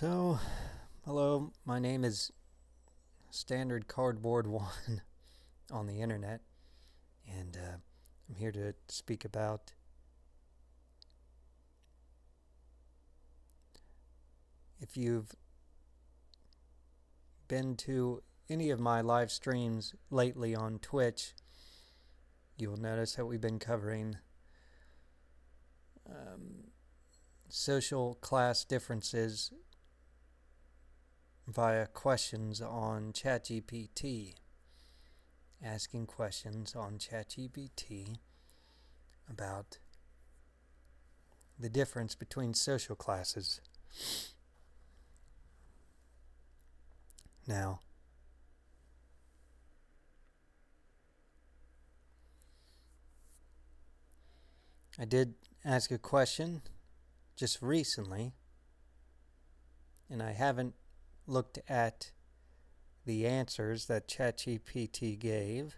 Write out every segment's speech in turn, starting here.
So, hello, my name is Standard Cardboard One on the internet, and I'm here to speak about if you've been to any of my live streams lately on Twitch, you'll notice that we've been covering social class differences via questions on ChatGPT. Asking questions on ChatGPT about the difference between social classes. Now, I did ask a question just recently, and I haven't looked at the answers that ChatGPT gave,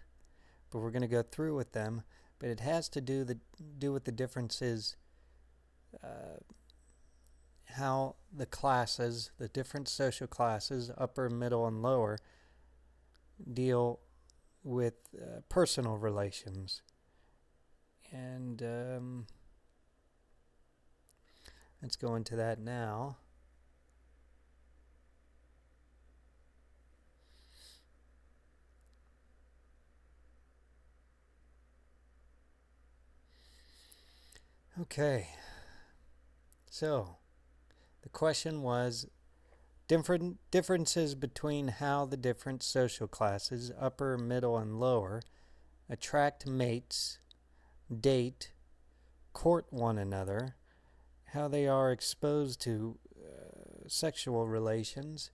but we're going to go through with them. But it has to do with the differences, how the classes, the different social classes, upper, middle, and lower, deal with personal relations. And let's go into that now. Okay, so the question was differences between how the different social classes, upper, middle, and lower, attract mates, date, court one another, how they are exposed to sexual relations,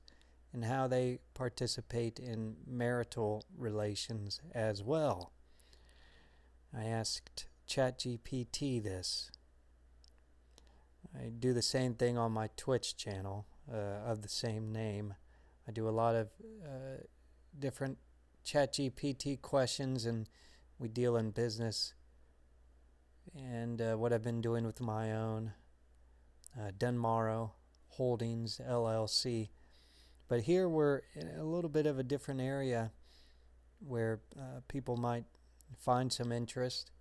and how they participate in marital relations as well. I asked ChatGPT this. I do the same thing on my Twitch channel of the same name. I do a lot of different ChatGPT questions, and we deal in business and what I've been doing with my own Dunmorrow Holdings LLC. But here we're in a little bit of a different area where people might find some interest.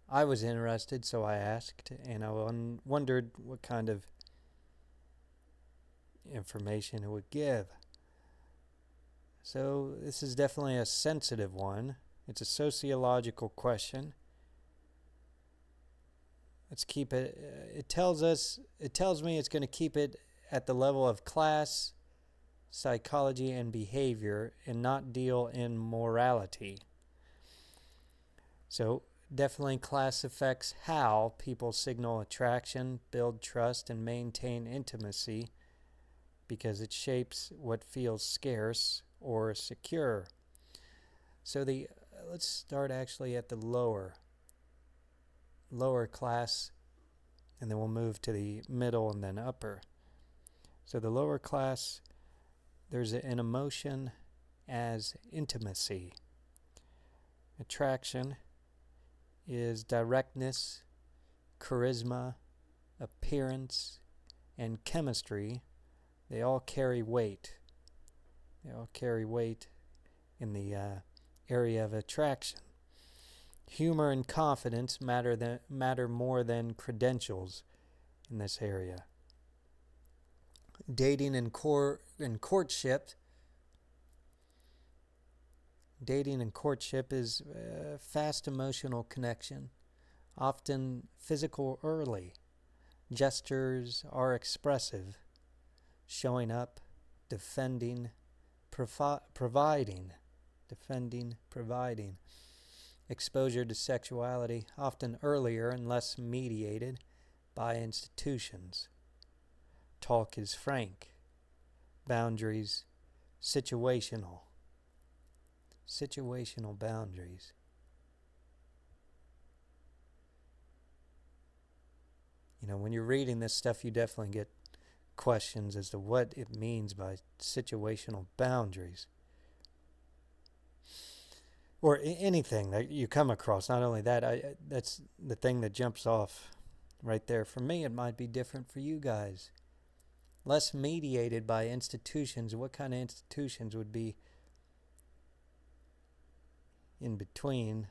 I was interested, so I asked, and I wondered what kind of information it would give. So this is definitely a sensitive one. It's a sociological question. Let's keep it. It tells me it's going to keep it at the level of class, psychology, and behavior, and not deal in morality. So definitely class affects how people signal attraction, build trust, and maintain intimacy, because it shapes what feels scarce or secure. So let's start actually at the lower class, and then we'll move to the middle and then upper. So the lower class, there's an emotion as intimacy. Attraction is directness, charisma, appearance, and chemistry. They all carry weight. They all carry weight in the area of attraction. Humor and confidence matter more than credentials in this area. Dating and courtship. Dating and courtship is a fast emotional connection, often physical early. Gestures are expressive, showing up, defending, providing. Exposure to sexuality, often earlier and less mediated by institutions. Talk is frank. Boundaries, situational boundaries. When you're reading this stuff, you definitely get questions as to what it means by situational boundaries. Or anything that you come across. Not only that, that's the thing that jumps off right there. For me, it might be different for you guys. less mediated by institutions. What kind of institutions would be in between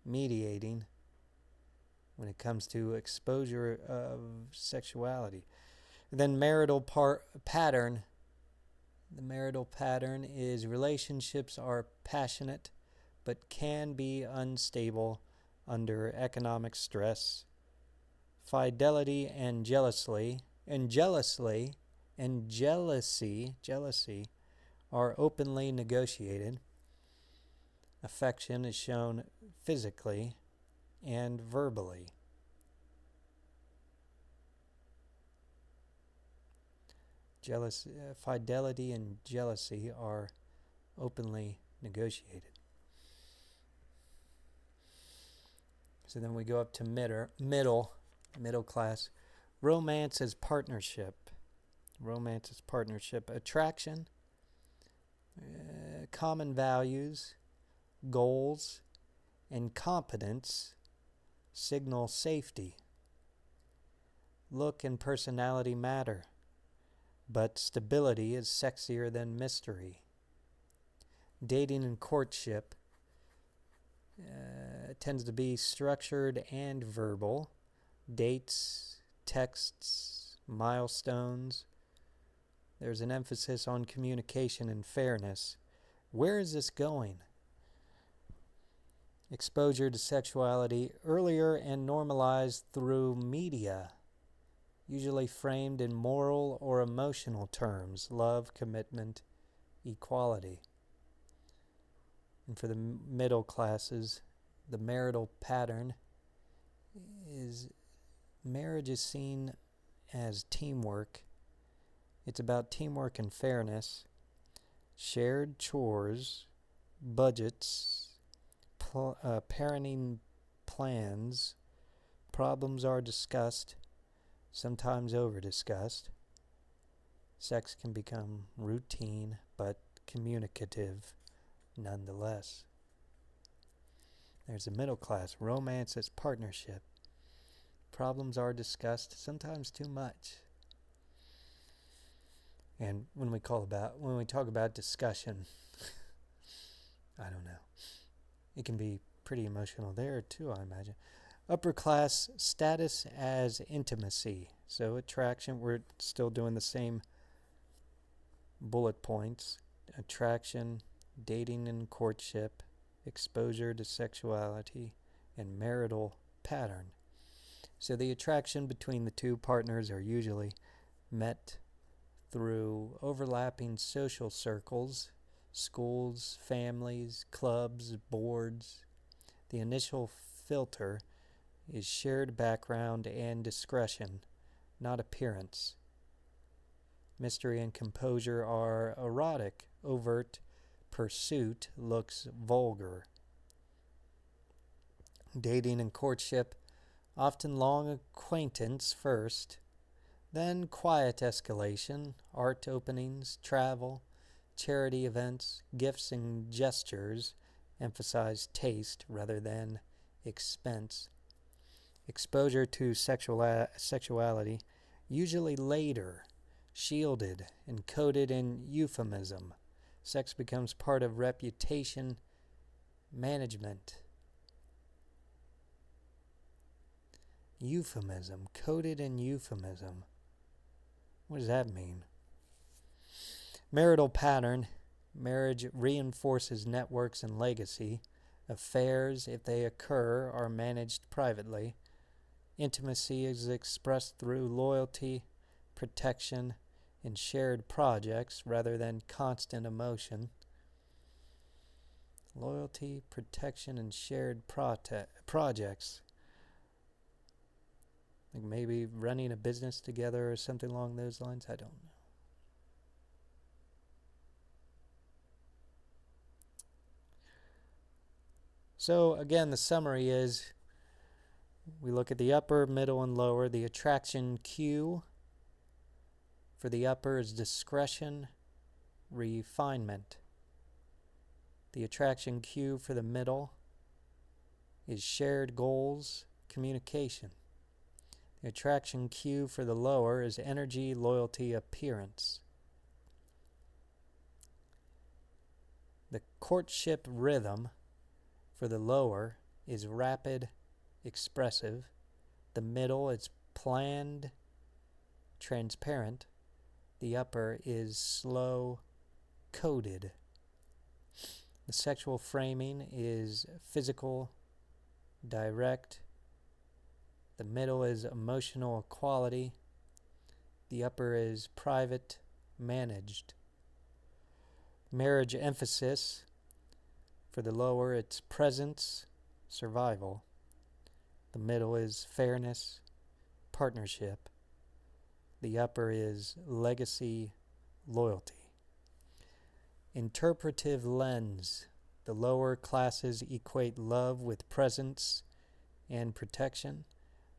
mediating when it comes to exposure of sexuality? And then pattern. The marital pattern is relationships are passionate but can be unstable under economic stress. Fidelity and jealousy are openly negotiated. Affection is shown physically and verbally. Fidelity and jealousy are openly negotiated. So then we go up to middle class. Romance is partnership. Attraction, common values, goals, and competence signal safety. Look and personality matter, but stability is sexier than mystery. Dating and courtship tends to be structured and verbal. Dates, texts, milestones. There's an emphasis on communication and fairness. Where is this going? Exposure to sexuality earlier and normalized through media, usually framed in moral or emotional terms: love, commitment, equality. And for the middle classes, the marital pattern is marriage is seen as teamwork. It's about teamwork and fairness, shared chores, budgets, parenting plans. Problems are discussed, sometimes over-discussed. Sex can become routine but communicative nonetheless. There's a middle class. Romance as partnership. Problems are discussed, sometimes too much. And when we talk about discussion, I don't know. It can be pretty emotional there too, I imagine. Upper class, status as intimacy. So attraction, we're still doing the same bullet points. Attraction, dating and courtship, exposure to sexuality, and marital pattern. So the attraction between the two partners are usually met through overlapping social circles, schools, families, clubs, boards. The initial filter is shared background and discretion, not appearance. Mystery and composure are erotic. Overt pursuit looks vulgar. Dating and courtship, often long acquaintance first, then quiet escalation, art openings, travel, charity events, gifts and gestures emphasize taste rather than expense. Exposure to sexuality, usually later, shielded and coded in euphemism. Sex becomes part of reputation management. Euphemism, coded in euphemism. What does that mean? Marital pattern. Marriage reinforces networks and legacy. Affairs, if they occur, are managed privately. Intimacy is expressed through loyalty, protection, and shared projects rather than constant emotion. Loyalty, protection, and shared projects. Like maybe running a business together or something along those lines. I don't know. So again, the summary is we look at the upper, middle, and lower. The attraction cue for the upper is discretion, refinement. The attraction cue for the middle is shared goals, communication. The attraction cue for the lower is energy, loyalty, appearance. The courtship rhythm for the lower is rapid, expressive. The middle is planned, transparent. The upper is slow, coded. The sexual framing is physical, direct. The middle is emotional equality. The upper is private, managed. Marriage emphasis for the lower, it's presence, survival. The middle is fairness, partnership. The upper is legacy, loyalty. Interpretive lens. The lower classes equate love with presence and protection.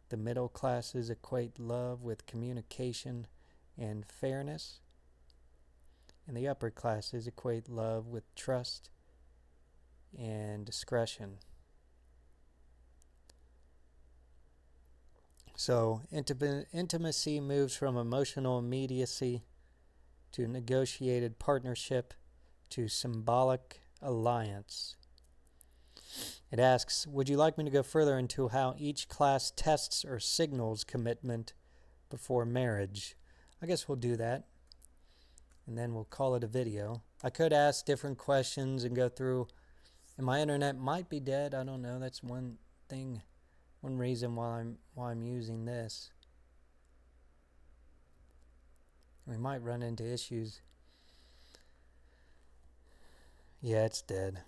The middle classes equate love with communication and fairness. And the upper classes equate love with trust and discretion. So intimacy moves from emotional immediacy to negotiated partnership to symbolic alliance. It asks, would you like me to go further into how each class tests or signals commitment before marriage? I guess we'll do that, and then we'll call it a video. I could ask different questions and go through, and my internet might be dead. I don't know. That's one thing, one reason why I'm using this. We might run into issues. Yeah, it's dead.